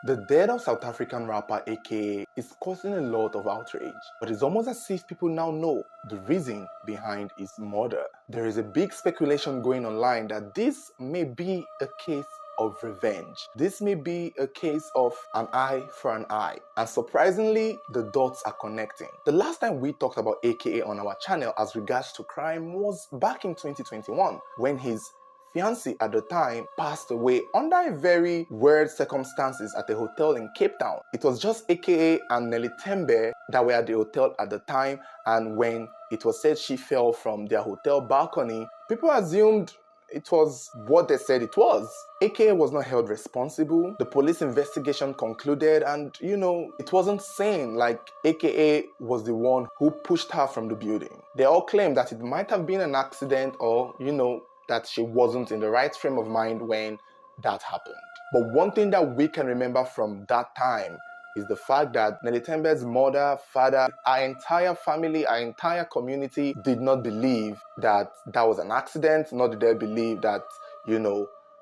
The death of South African rapper AKA is causing a lot of outrage, but it's almost as if people now know the reason behind his murder. There is a big speculation going online that this may be a case of revenge. This may be a case of an eye for an eye. And surprisingly, the dots are connecting. The last time we talked about AKA on our channel as regards to crime was back in 2021 when his fiancée at the time passed away under very weird circumstances at a hotel in Cape Town. It was just AKA and Nelly Tembe that were at the hotel at the time, and when it was said she fell from their hotel balcony, people assumed it was what they said it was. AKA was not held responsible. The police investigation concluded, and it wasn't sane like AKA was the one who pushed her from the building. They all claimed that it might have been an accident or, that she wasn't in the right frame of mind when that happened. But one thing that we can remember from that time is the fact that Nelly Tembe's mother, father, our entire family, our entire community did not believe that that was an accident, nor did they believe that,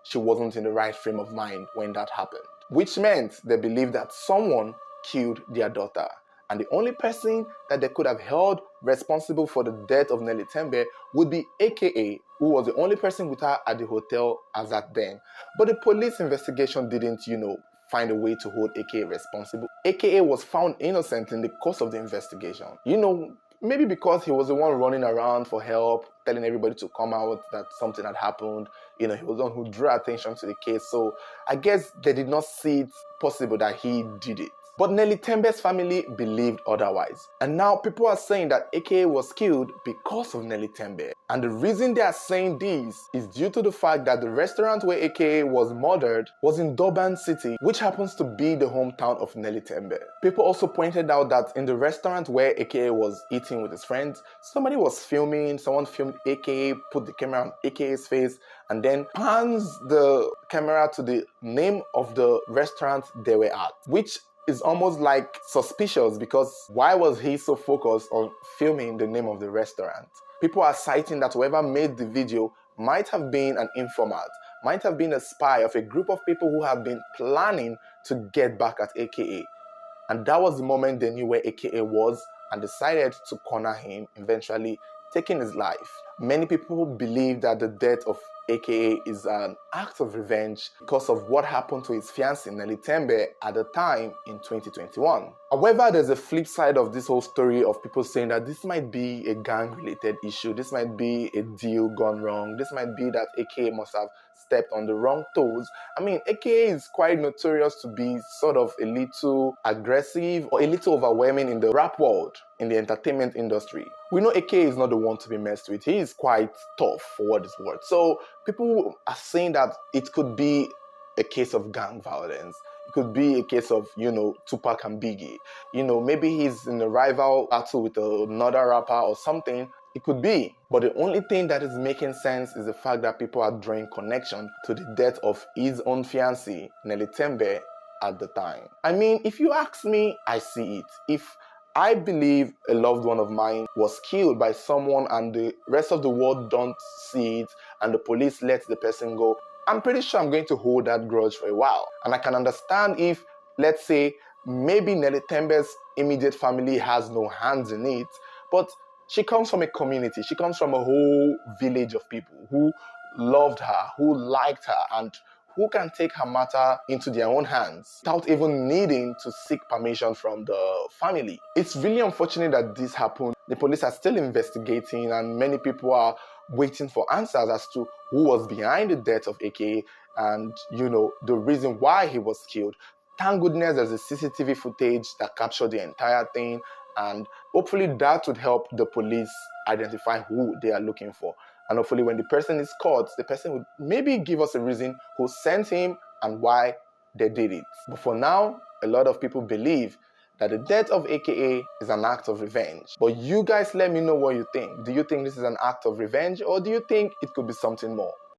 she wasn't in the right frame of mind when that happened. Which meant they believed that someone killed their daughter. And the only person that they could have held responsible for the death of Nelly Tembe would be AKA, who was the only person with her at the hotel as at then. But the police investigation didn't, find a way to hold AKA responsible. AKA was found innocent in the course of the investigation. Maybe because he was the one running around for help, telling everybody to come out that something had happened. He was the one who drew attention to the case. So I guess they did not see it possible that he did it. But Nelly Tembe's family believed otherwise. And now people are saying that AKA was killed because of Nelly Tembe. And the reason they are saying this is due to the fact that the restaurant where AKA was murdered was in Durban City, which happens to be the hometown of Nelly Tembe. People also pointed out that in the restaurant where AKA was eating with his friends, somebody was filming, someone filmed AKA, put the camera on AKA's face, and then pans the camera to the name of the restaurant they were at, which is almost like suspicious because why was he so focused on filming the name of the restaurant? People are citing that whoever made the video might have been an informant, might have been a spy of a group of people who have been planning to get back at AKA. And that was the moment they knew where AKA was and decided to corner him, eventually taking his life. Many people believe that the death of AKA is an act of revenge because of what happened to his fiancée Nelly Tembe at the time in 2021. However, there's a flip side of this whole story of people saying that this might be a gang-related issue, this might be a deal gone wrong, this might be that AKA must have stepped on the wrong toes. I mean, AKA is quite notorious to be sort of a little aggressive or a little overwhelming in the rap world, in the entertainment industry. We know AKA is not the one to be messed with. He is quite tough for what it's worth. So people are saying that it could be a case of gang violence. It could be a case of, Tupac and Biggie. Maybe he's in a rival battle with another rapper or something. It could be. But the only thing that is making sense is the fact that people are drawing connection to the death of his own fiancée, Nelly Tembe, at the time. I mean, if you ask me, I see it. If I believe a loved one of mine was killed by someone and the rest of the world don't see it and the police let the person go, I'm pretty sure I'm going to hold that grudge for a while. And I can understand if, let's say, maybe Nelly Tembe's immediate family has no hands in it, but she comes from a community, she comes from a whole village of people who loved her, who liked her, and who can take her matter into their own hands without even needing to seek permission from the family. It's really unfortunate that this happened. The police are still investigating and many people are waiting for answers as to who was behind the death of AKA and, the reason why he was killed. Thank goodness there's a CCTV footage that captured the entire thing, and hopefully that would help the police identify who they are looking for. And hopefully when the person is caught, the person would maybe give us a reason who sent him and why they did it. But for now, a lot of people believe that the death of AKA is an act of revenge. But you guys let me know what you think. Do you think this is an act of revenge or do you think it could be something more?